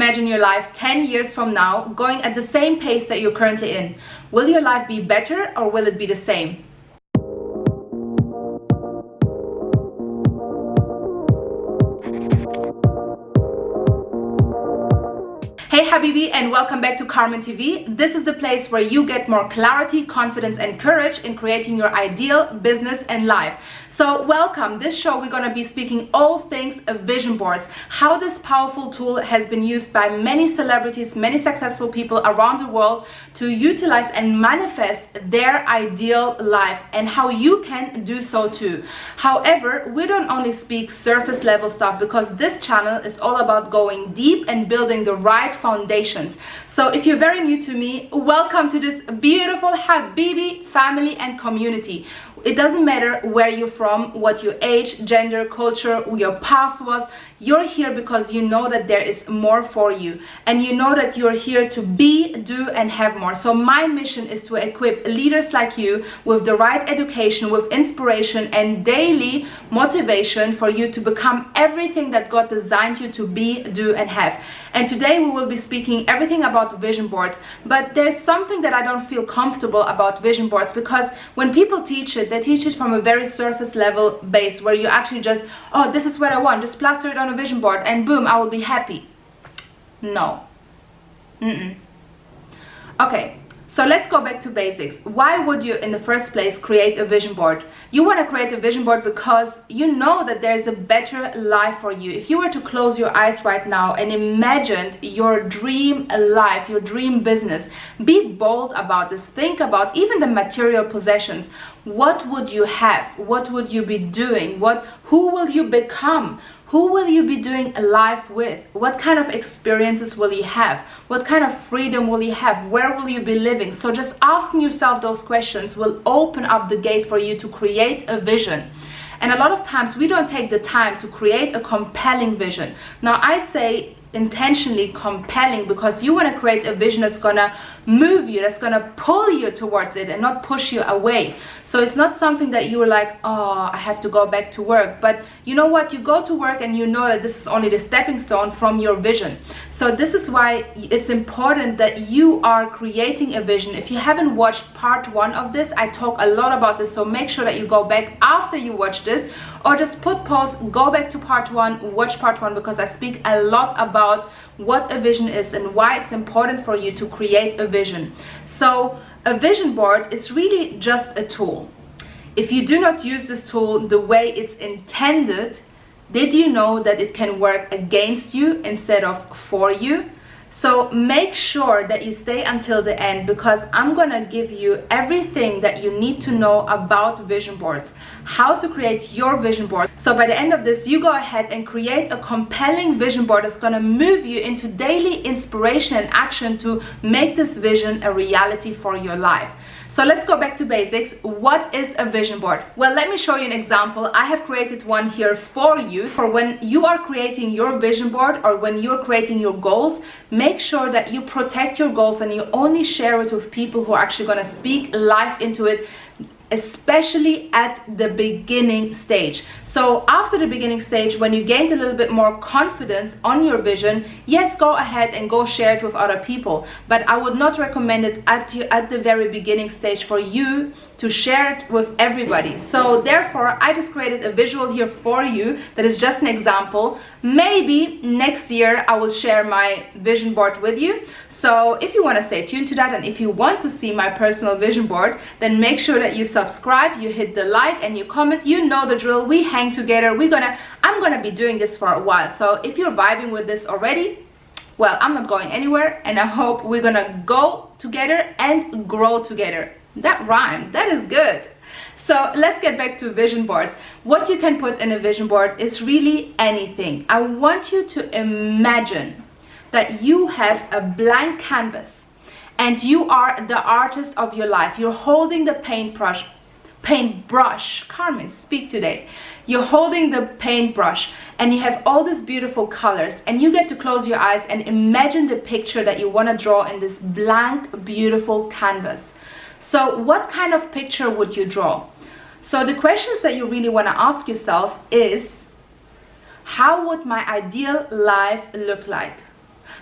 imagine your life 10 years from now going at the same pace that you're currently in? Will your life be better or will it be the same? Hey Habibi, and welcome back to Karmin TV. This is the place where you get more clarity, confidence and courage in creating your ideal business and life. So welcome. This show we're going to be speaking all things vision boards, how this powerful tool has been used by many celebrities, many successful people around the world to utilize and manifest their ideal life, and how you can do so too. However, we don't only speak surface level stuff, because this channel is all about going deep and building the right foundations. So if you're very new to me, welcome to this beautiful Habibi family and community. It doesn't matter where you're from, what your age, gender, culture, your past was. You're here because you know that there is more for you, and you know that you're here to be, do and have more. So my mission is to equip leaders like you with the right education, with inspiration and daily motivation for you to become everything that God designed you to be, do and have. And today we will be speaking everything about vision boards, but there's something that I don't feel comfortable about vision boards, because when people teach it, they teach it from a very surface level base, where you actually just, oh, this is what I want, just plaster it on a vision board and boom, I will be happy. No. Okay, so let's go back to basics. Why would you in the first place create a vision board? You want to create a vision board because you know that there's a better life for you. If you were to close your eyes right now and imagine your dream life, your dream business, be bold about this. Think about even the material possessions. What would you have? What would you be doing? Who will you become? Who will you be doing life with? What kind of experiences will you have? What kind of freedom will you have? Where will you be living? So just asking yourself those questions will open up the gate for you to create a vision. And a lot of times we don't take the time to create a compelling vision. Now I say intentionally compelling, because you want to create a vision that's gonna move you, that's gonna pull you towards it and not push you away. So it's not something that you were like, oh, I have to go back to work. But you know what, you go to work and you know that this is only the stepping stone from your vision. So this is why it's important that you are creating a vision. If you haven't watched part 1 of this, I talk a lot about this, so make sure that you go back after you watch this, or just put pause, go back to part 1, watch part 1, because I speak a lot about what a vision is and why it's important for you to create a vision. So a vision board is really just a tool. If you do not use this tool the way it's intended, did you know that it can work against you instead of for you? So make sure that you stay until the end, because I'm gonna give you everything that you need to know about vision boards, how to create your vision board. So by the end of this, you go ahead and create a compelling vision board that's gonna move you into daily inspiration and action to make this vision a reality for your life. So let's go back to basics. What is a vision board? Well, let me show you an example. I have created one here for you. For when you are creating your vision board, or when you're creating your goals, make sure that you protect your goals and you only share it with people who are actually going to speak life into it, especially at the beginning stage. So after the beginning stage, when you gained a little bit more confidence on your vision, yes, go ahead and go share it with other people, but I would not recommend it at the very beginning stage for you to share it with everybody. So therefore, I just created a visual here for you that is just an example. Maybe next year I will share my vision board with you. So if you want to stay tuned to that, and if you want to see my personal vision board, then make sure that you subscribe, you hit the like and you comment. You know the drill. We hang together. I'm gonna be doing this for a while. So if you're vibing with this already, well, I'm not going anywhere, and I hope we're gonna go together and grow together. That rhymed. That is good. So let's get back to vision boards. What you can put in a vision board is really anything. I want you to imagine that you have a blank canvas and you are the artist of your life. You're holding the paintbrush. Karmin, speak today. You're holding the paintbrush and you have all these beautiful colors, and you get to close your eyes and imagine the picture that you want to draw in this blank, beautiful canvas. So what kind of picture would you draw? So the questions that you really want to ask yourself is, how would my ideal life look like?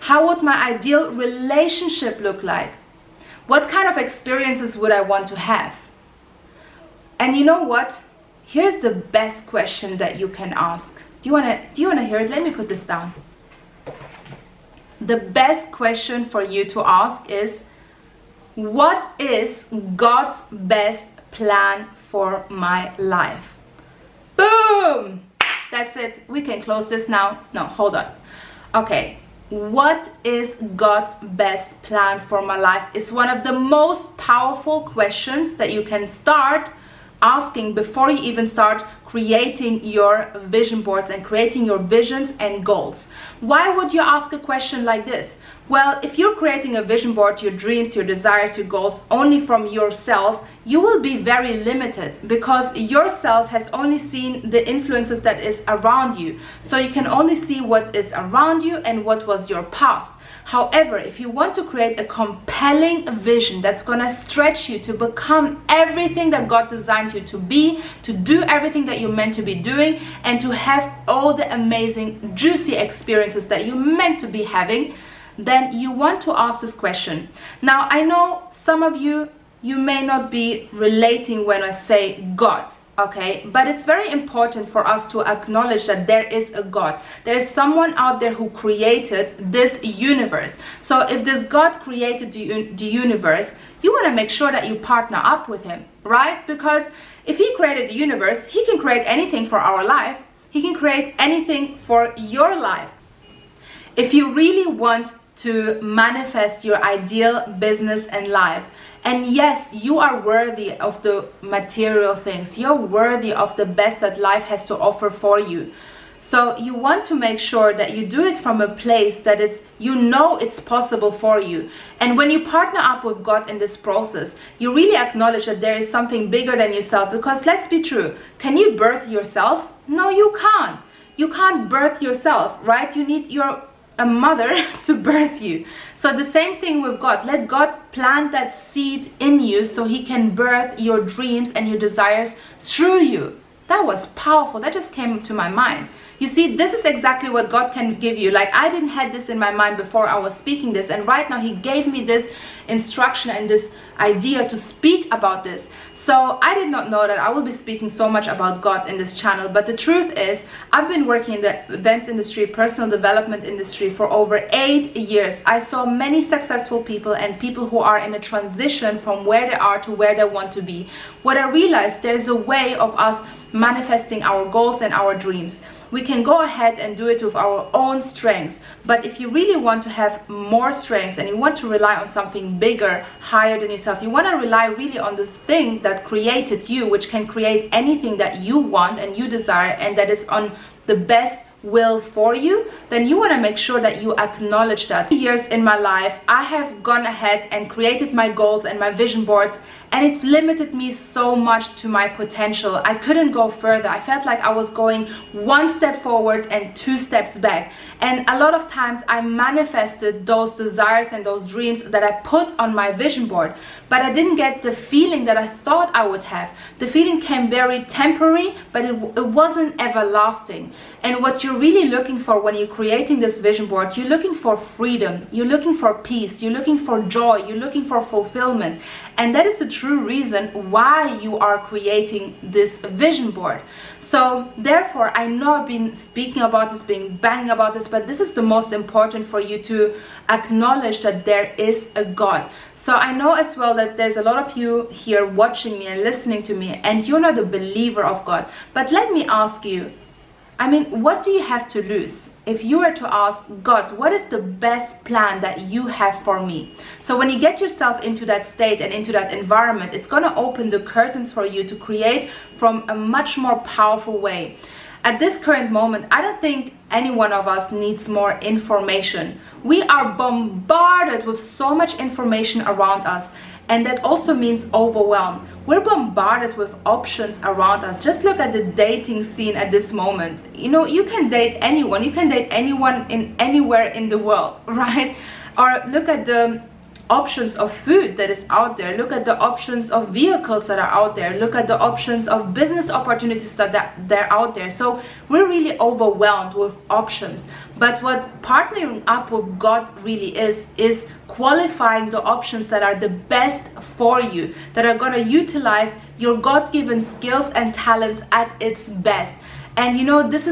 How would my ideal relationship look like? What kind of experiences would I want to have? And you know what? Here's the best question that you can ask. Do you wanna hear it? Let me put this down. The best question for you to ask is, what is God's best plan for my life? Boom! That's it. We can close this now. No, hold on. Okay. What is God's best plan for my life is one of the most powerful questions that you can start asking before you even start creating your vision boards and creating your visions and goals. Why would you ask a question like this? Well, if you're creating a vision board, your dreams, your desires, your goals only from yourself, you will be very limited because yourself has only seen the influences that is around you. So you can only see what is around you and what was your past. However, if you want to create a compelling vision that's going to stretch you to become everything that God designed you to be, to do everything that you're meant to be doing, and to have all the amazing, juicy experiences that you're meant to be having, then you want to ask this question. Now, I know some of you may not be relating when I say God. Okay, but it's very important for us to acknowledge that there is a God. There is someone out there who created this universe. So if this God created the universe, you want to make sure that you partner up with him, right? Because if he created the universe, he can create anything for our life. He can create anything for your life. If you really want to manifest your ideal business and life, and yes, you are worthy of the material things. You're worthy of the best that life has to offer for you. So you want to make sure that you do it from a place that it's possible for you. And when you partner up with God in this process, you really acknowledge that there is something bigger than yourself. Because let's be true, can you birth yourself? No, you can't. You can't birth yourself, right? You need a mother to birth you. So the same thing with God. Let God plant that seed in you so he can birth your dreams and your desires through you. That was powerful. That just came to my mind. You see, this is exactly what God can give you. Like, I didn't have this in my mind before I was speaking this, and right now he gave me this instruction and this idea to speak about this. So I did not know that I will be speaking so much about God in this channel, but the truth is, I've been working in the events industry, personal development industry for over 8 years. I saw many successful people and people who are in a transition from where they are to where they want to be. What I realized, there's a way of us manifesting our goals and our dreams. We can go ahead and do it with our own strengths, but if you really want to have more strengths and you want to rely on something bigger, higher than yourself, you want to rely really on this thing that created you, which can create anything that you want and you desire, and that is on the best will for you, then you want to make sure that you acknowledge that. Years in my life, I have gone ahead and created my goals and my vision boards, and it limited me so much to my potential. I couldn't go further. I felt like I was going 1 step forward and 2 steps back. And a lot of times I manifested those desires and those dreams that I put on my vision board, but I didn't get the feeling that I thought I would have. The feeling came very temporary, but it wasn't everlasting. And what you're really looking for when you're creating this vision board, you're looking for freedom, you're looking for peace, you're looking for joy, you're looking for fulfillment. And that is the true reason why you are creating this vision board. So therefore, I know I've been speaking about this, been banging about this, but this is the most important for you to acknowledge that there is a God. So I know as well that there's a lot of you here watching me and listening to me, and you're not a believer of God. But let me ask you, I mean, what do you have to lose? If you were to ask God, what is the best plan that you have for me? So when you get yourself into that state and into that environment, it's going to open the curtains for you to create from a much more powerful way. At this current moment, I don't think any one of us needs more information. We are bombarded with so much information around us, and that also means overwhelmed. We're bombarded with options around us. Just look at the dating scene at this moment. You know, you can date anyone. You can date anyone in anywhere in the world, right? Or look at the options of food that is out there. Look at the options of vehicles that are out there. Look at the options of business opportunities that they're out there. So we're really overwhelmed with options. But what partnering up with God really is qualifying the options that are the best for you, that are going to utilize your God-given skills and talents at its best. And you know, this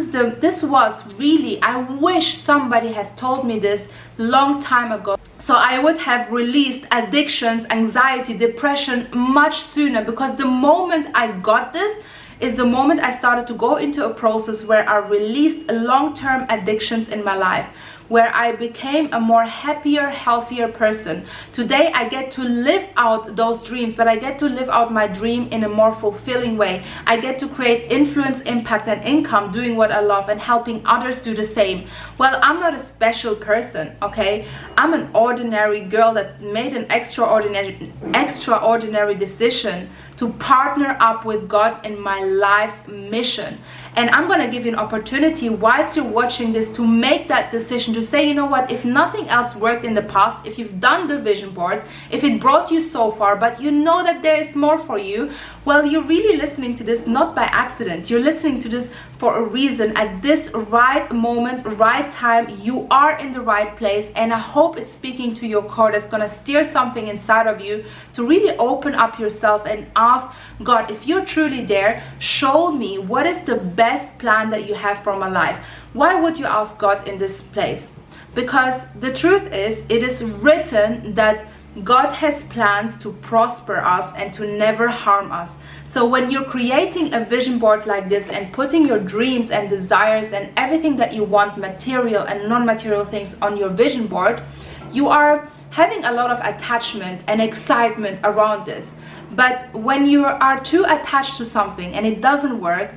was really, I wish somebody had told me this long time ago. So I would have released addictions, anxiety, depression much sooner, because the moment I got this is the moment I started to go into a process where I released long-term addictions in my life, where I became a more happier, healthier person. Today I get to live out those dreams, but I get to live out my dream in a more fulfilling way. I get to create influence, impact, and income doing what I love and helping others do the same. Well, I'm not a special person, okay? I'm an ordinary girl that made an extraordinary decision to partner up with God in my life's mission. And I'm going to give you an opportunity whilst you're watching this to make that decision, to say, you know what, if nothing else worked in the past, if you've done the vision boards, if it brought you so far, but you know that there is more for you, well, you're really listening to this not by accident. You're listening to this for a reason. At this right moment, right time, you are in the right place, and I hope it's speaking to your core, that's going to steer something inside of you to really open up yourself and ask God, if you're truly there, show me what is the best plan that you have for my life. Why would you ask God in this place? Because the truth is, it is written that God has plans to prosper us and to never harm us. So when you're creating a vision board like this and putting your dreams and desires and everything that you want, material and non-material things, on your vision board, you are having a lot of attachment and excitement around this. But when you are too attached to something and it doesn't work,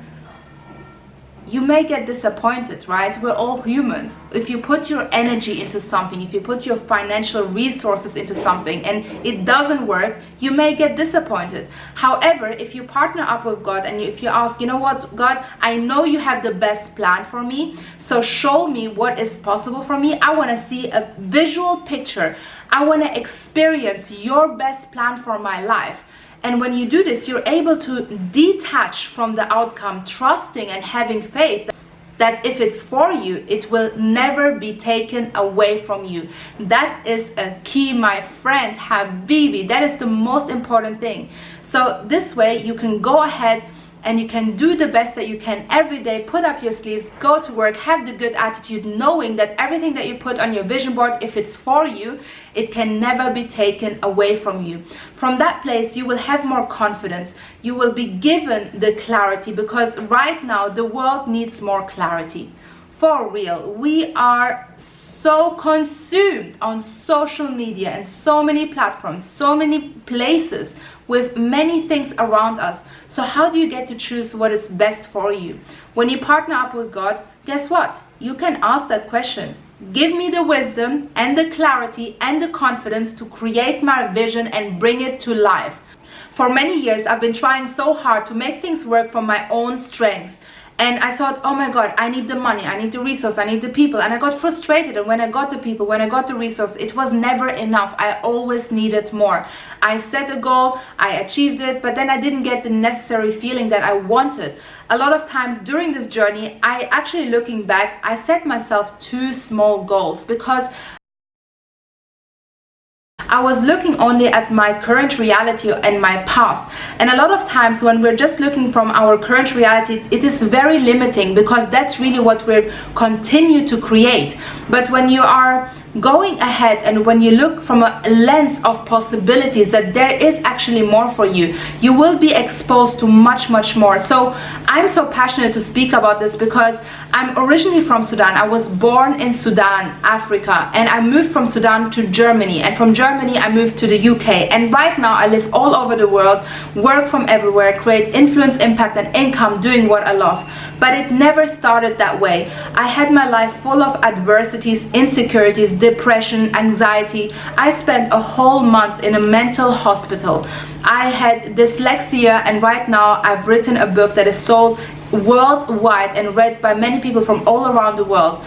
you may get disappointed, right? We're all humans. If you put your energy into something, if you put your financial resources into something and it doesn't work, you may get disappointed. However, if you partner up with God and if you ask, you know what, God, I know you have the best plan for me, so show me what is possible for me. I want to see a visual picture. I want to experience your best plan for my life. And when you do this, you're able to detach from the outcome, trusting and having faith that if it's for you, it will never be taken away from you. That is a key, my friend, Habibi. That is the most important thing. So this way you can go ahead and you can do the best that you can every day, put up your sleeves, go to work, have the good attitude, knowing that everything that you put on your vision board, if it's for you, it can never be taken away from you. From that place, you will have more confidence. You will be given the clarity, because right now the world needs more clarity. For real, we are so consumed on social media and so many platforms, so many places with many things around us. So how do you get to choose what is best for you? When you partner up with God, guess what? You can ask that question. Give me the wisdom and the clarity and the confidence to create my vision and bring it to life. For many years, I've been trying so hard to make things work from my own strengths. And I thought, oh my God, I need the money, I need the resource, I need the people. And I got frustrated. And when I got the people, when I got the resource, it was never enough. I always needed more. I set a goal, I achieved it, but then I didn't get the necessary feeling that I wanted. A lot of times during this journey, looking back, I set myself too small goals, because I was looking only at my current reality and my past. And a lot of times when we're just looking from our current reality, it is very limiting, because that's really what we're continue to create. But when you are going ahead and when you look from a lens of possibilities, that there is actually more for you, you will be exposed to much more. So I'm so passionate to speak about this, because I'm originally from Sudan. I was born in Sudan, Africa, and I moved from Sudan to Germany, and from Germany I moved to the UK, and right now I live all over the world, work from everywhere, create influence, impact, and income doing what I love. But it never started that way. I had my life full of adversities, insecurities, depression, anxiety. I spent a whole month in a mental hospital. I had dyslexia, and right now I've written a book that is sold worldwide and read by many people from all around the world.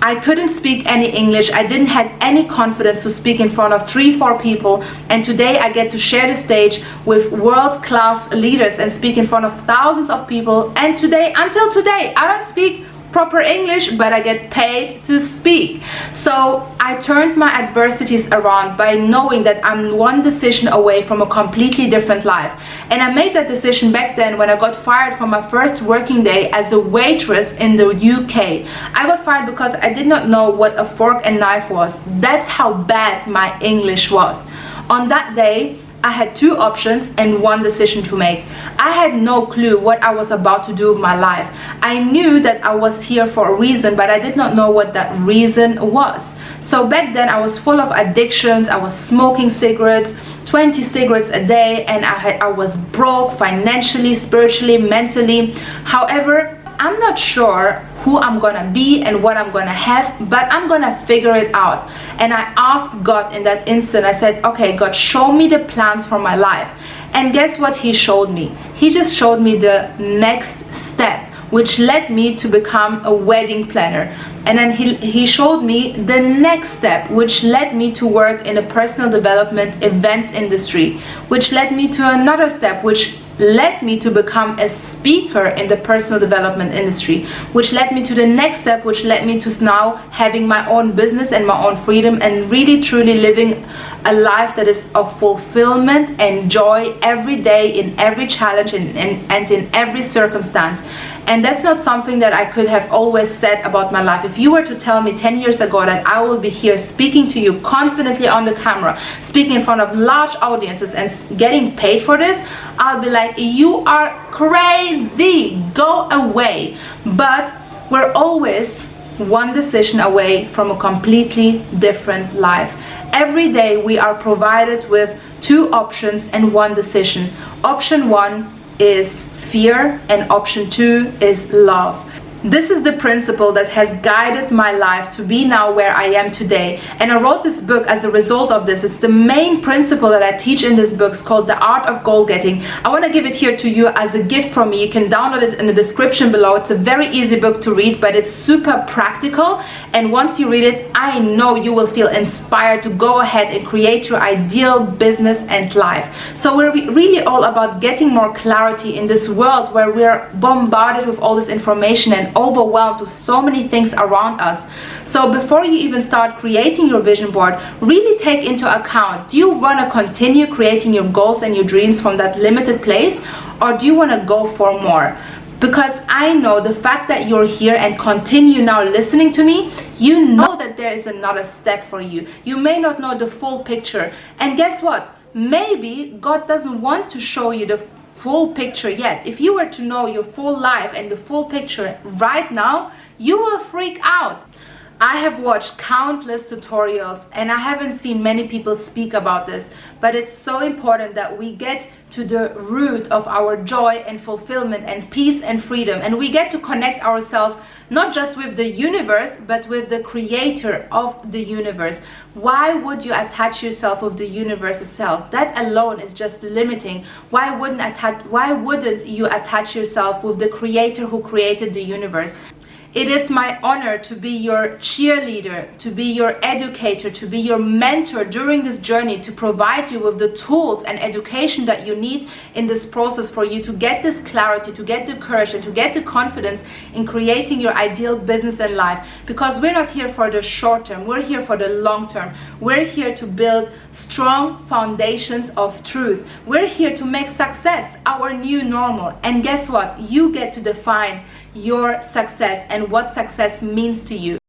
I couldn't speak any English. I didn't have any confidence to speak in front of 3-4 people, and today I get to share the stage with world-class leaders and speak in front of thousands of people. And today, until today, I don't speak proper English, but I get paid to speak. So I turned my adversities around by knowing that I'm one decision away from a completely different life. And I made that decision back then when I got fired from my first working day as a waitress in the UK. I got fired because I did not know what a fork and knife was. That's how bad my English was. On that day, I had two options and one decision to make. I had no clue what I was about to do with my life. I knew that I was here for a reason, but I did not know what that reason was. So back then I was full of addictions. I was smoking cigarettes, 20 cigarettes a day, and I was broke financially, spiritually, mentally. However, I'm not sure who I'm gonna be and what I'm gonna have, but I'm gonna figure it out. And I asked God in that instant. I said, okay, God, show me the plans for my life. And guess what he showed me? He just showed me the next step, which led me to become a wedding planner. And then he showed me the next step, which led me to work in a personal development events industry, which led me to another step, which led me to become a speaker in the personal development industry, which led me to the next step, which led me to now having my own business and my own freedom and really truly living a life that is of fulfillment and joy every day, in every challenge and in every circumstance. And that's not something that I could have always said about my life. If you were to tell me 10 years ago that I will be here speaking to you confidently on the camera, speaking in front of large audiences and getting paid for this, I'll be like, you are crazy, go away. But we're always one decision away from a completely different life. Every day we are provided with two options and one decision. Option one is fear and option two is love. This is the principle that has guided my life to be now where I am today. And I wrote this book as a result of this. It's the main principle that I teach in this book. It's called The Art of Goal Getting. I want to give it here to you as a gift from me. You can download it in the description below. It's a very easy book to read, but it's super practical. And once you read it, I know you will feel inspired to go ahead and create your ideal business and life. So we're really all about getting more clarity in this world where we're bombarded with all this information and overwhelmed with so many things around us. So before you even start creating your vision board, really take into account, do you want to continue creating your goals and your dreams from that limited place, or do you want to go for more? Because I know the fact that you're here and continue now listening to me, you know that there is another step for you. You may not know the full picture, and guess what? Maybe God doesn't want to show you the full picture yet. If you were to know your full life and the full picture right now, you will freak out. I have watched countless tutorials and I haven't seen many people speak about this, but it's so important that we get to the root of our joy and fulfillment and peace and freedom, and we get to connect ourselves not just with the universe but with the creator of the universe. Why would you attach yourself with the universe itself? That alone is just limiting. Why wouldn't you attach yourself with the creator who created the universe? It is my honor to be your cheerleader, to be your educator, to be your mentor during this journey, to provide you with the tools and education that you need in this process for you to get this clarity, to get the courage and to get the confidence in creating your ideal business and life. Because we're not here for the short term, we're here for the long term. We're here to build strong foundations of truth. We're here to make success our new normal. And guess what? You get to define your success and what success means to you.